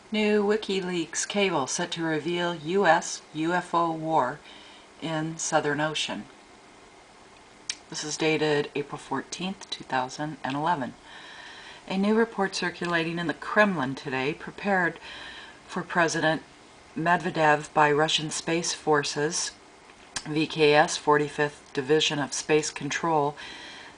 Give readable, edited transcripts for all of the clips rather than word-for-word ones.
New Wikileaks cable set to reveal U.S. UFO war in Southern Ocean. This is dated April 14th, 2011. A new report circulating in the Kremlin today, prepared for President Medvedev by Russian Space Forces, VKS 45th Division of Space Control,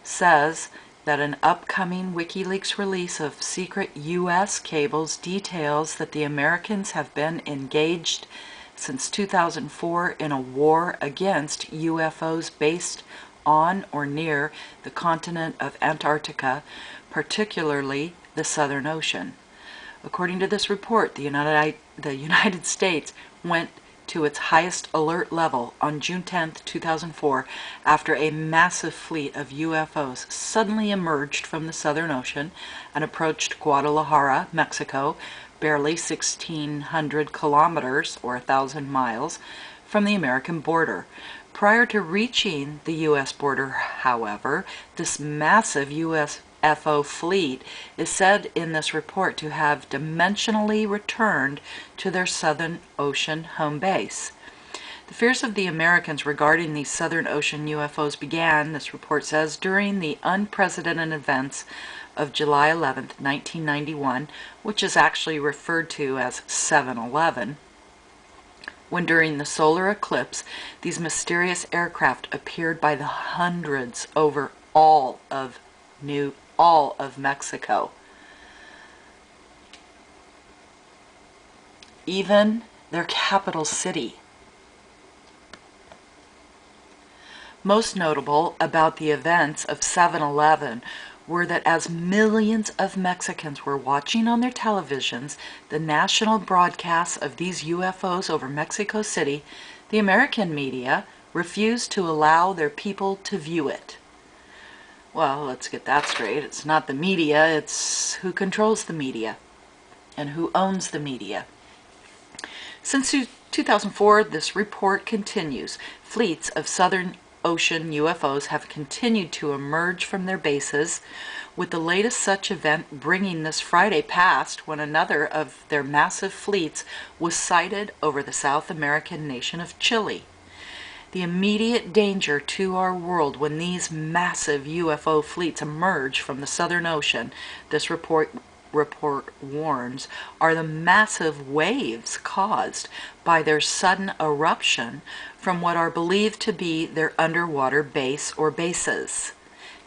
says that an upcoming WikiLeaks release of secret U.S. cables details that the Americans have been engaged since 2004 in a war against UFOs based on or near the continent of Antarctica, particularly the Southern Ocean. According to this report, the United States went to its highest alert level on June 10, 2004, after a massive fleet of UFOs suddenly emerged from the Southern Ocean and approached Guadalajara, Mexico, barely 1,600 kilometers, or 1,000 miles, from the American border. Prior to reaching the U.S. border, however, this massive UFO fleet is said in this report to have dimensionally returned to their Southern Ocean home base. The fears of the Americans regarding these Southern Ocean UFOs began, this report says, during the unprecedented events of July 11, 1991, which is actually referred to as 7/11, when during the solar eclipse, these mysterious aircraft appeared by the hundreds over all of Mexico. Even their capital city. Most notable about the events of 7/11 were that as millions of Mexicans were watching on their televisions the national broadcasts of these UFOs over Mexico City, the American media refused to allow their people to view it. Well, let's get that straight. It's not the media, it's who controls the media and who owns the media. Since 2004, this report continues. Fleets of Southern Ocean UFOs have continued to emerge from their bases, with the latest such event bringing this Friday past when another of their massive fleets was sighted over the South American nation of Chile. The immediate danger to our world when these massive UFO fleets emerge from the Southern Ocean, this report warns, are the massive waves caused by their sudden eruption from what are believed to be their underwater base or bases.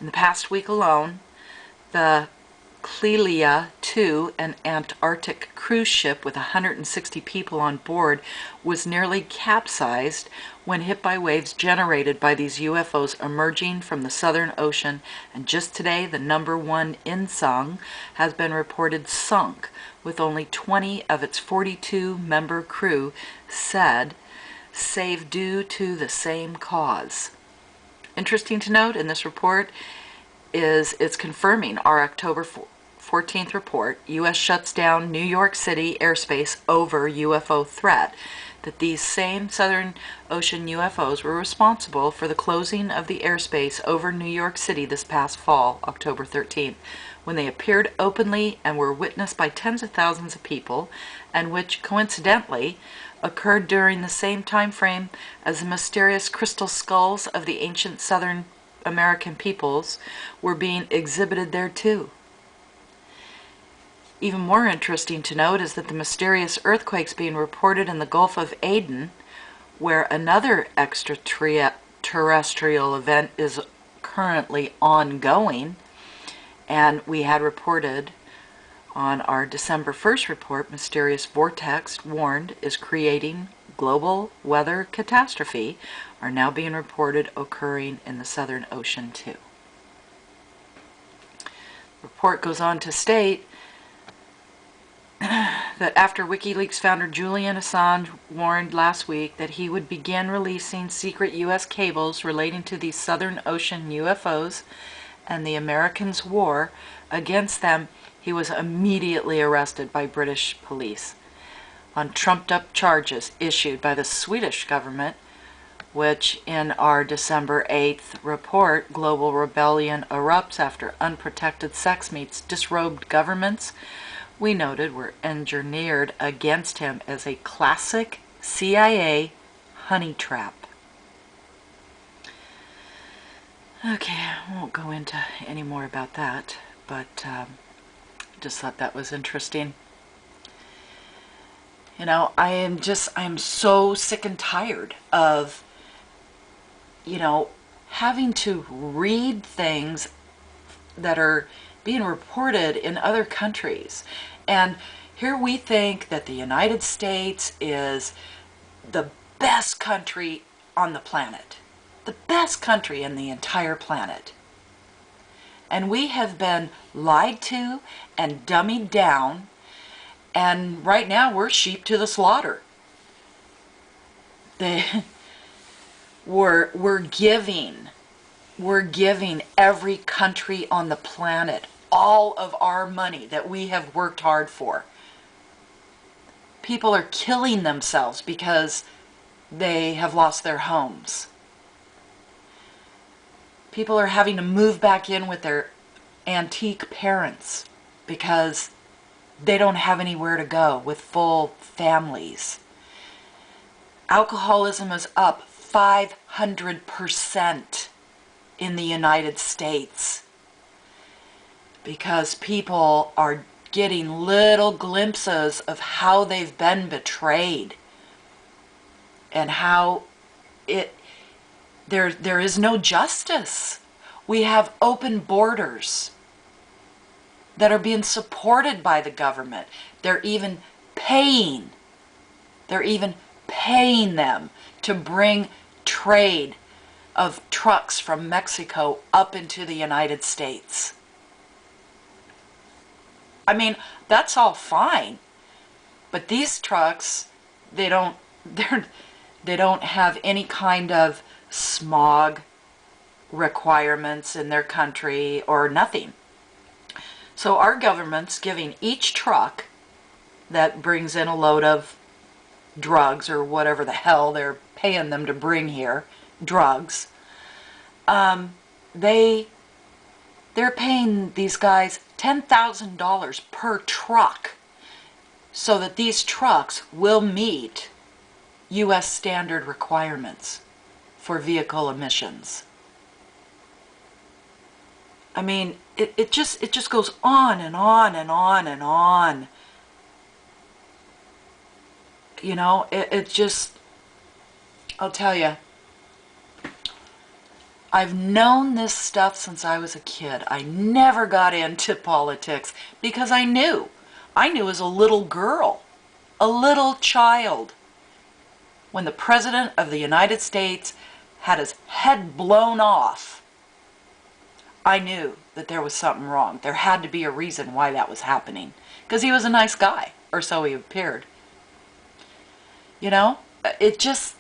In the past week alone, the Clelia II, an Antarctic cruise ship with 160 people on board, was nearly capsized when hit by waves generated by these UFOs emerging from the Southern Ocean, and just today the number one Insung has been reported sunk, with only 20 of its 42-member crew saved due to the same cause. Interesting to note in this report is it's confirming our October 14th report, U.S. shuts down New York City airspace over UFO threat, that these same Southern Ocean UFOs were responsible for the closing of the airspace over New York City this past fall, October 13th, when they appeared openly and were witnessed by tens of thousands of people, and which coincidentally occurred during the same time frame as the mysterious crystal skulls of the ancient Southern American peoples were being exhibited there too. Even more interesting to note is that the mysterious earthquakes being reported in the Gulf of Aden, where another extraterrestrial event is currently ongoing, and we had reported on our December 1st report, mysterious vortex warned is creating global weather catastrophe, are now being reported occurring in the Southern Ocean too. The report goes on to state that after WikiLeaks founder Julian Assange warned last week that he would begin releasing secret U.S. cables relating to these Southern Ocean UFOs and the Americans' war against them, he was immediately arrested by British police on trumped-up charges issued by the Swedish government, which in our December 8th report, Global Rebellion Erupts After Unprotected Sex Meets Disrobed Governments, we noted were engineered against him as a classic CIA honey trap. Okay, I won't go into any more about that, but just thought that was interesting. You know, I am so sick and tired of, you know, having to read things that are being reported in other countries. And here we think that the United States is the best country on the planet. The best country in the entire planet. And we have been lied to and dummied down, and right now we're sheep to the slaughter. We're giving every country on the planet all of our money that we have worked hard for. People are killing themselves because they have lost their homes. People are having to move back in with their antique parents because they don't have anywhere to go with full families. Alcoholism is up 500% in the United States because people are getting little glimpses of how they've been betrayed and how there is no justice. We have open borders that are being supported by the government. They're even paying them to bring trade of trucks from Mexico up into the United States. I mean, that's all fine, but these trucks, they don't have any kind of smog requirements in their country or nothing. So our government's giving each truck that brings in a load of drugs or whatever the hell they're paying them to bring here, drugs, they're paying these guys $10,000 per truck so that these trucks will meet U.S. standard requirements for vehicle emissions. I mean, it just goes on and on and on and on. You know, it just, I'll tell you, I've known this stuff since I was a kid. I never got into politics because I knew as a little girl, a little child, when the President of the United States had his head blown off, I knew that there was something wrong. There had to be a reason why that was happening. Because he was a nice guy, or so he appeared. You know, it's just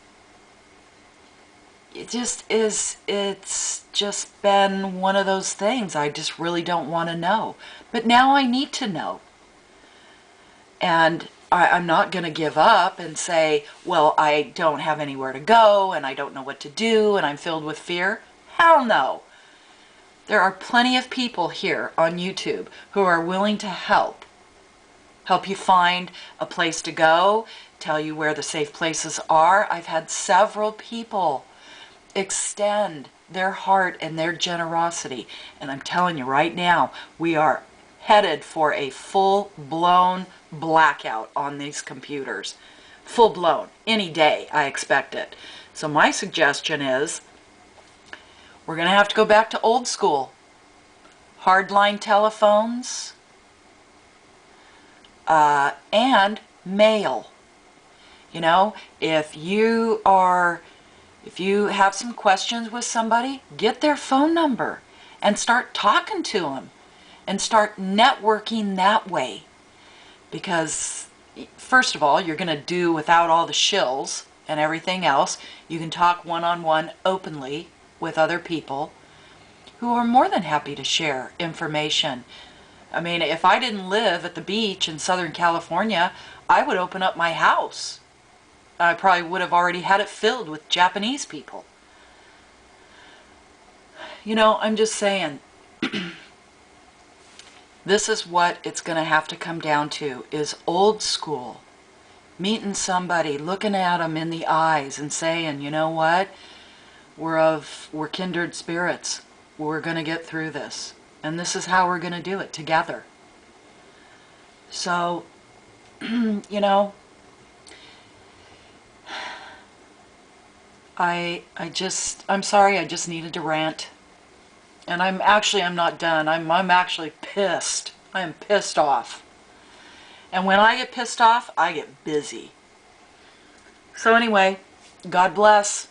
been one of those things I just really don't want to know. But now I need to know. And I'm not going to give up and say, well, I don't have anywhere to go and I don't know what to do and I'm filled with fear. Hell no. There are plenty of people here on YouTube who are willing to help you find a place to go, tell you where the safe places are. I've had several people extend their heart and their generosity. And I'm telling you right now, we are headed for a full-blown blackout on these computers. Full-blown. Any day, I expect it. So my suggestion is, we're going to have to go back to old school. Hardline telephones and mail. You know, if you have some questions with somebody, get their phone number and start talking to them and start networking that way. Because first of all, you're going to do without all the shills and everything else. You can talk one-on-one openly with other people who are more than happy to share information. I mean, if I didn't live at the beach in Southern California, I would open up my house. I probably would have already had it filled with Japanese people. You know, I'm just saying, This is what it's going to have to come down to, is old school. Meeting somebody, looking at them in the eyes and saying, you know what? We're kindred spirits. We're going to get through this. And this is how we're going to do it together. So, you know, I'm sorry, I just needed to rant. And I'm not done. I'm actually pissed. I am pissed off. And when I get pissed off, I get busy. So anyway, God bless.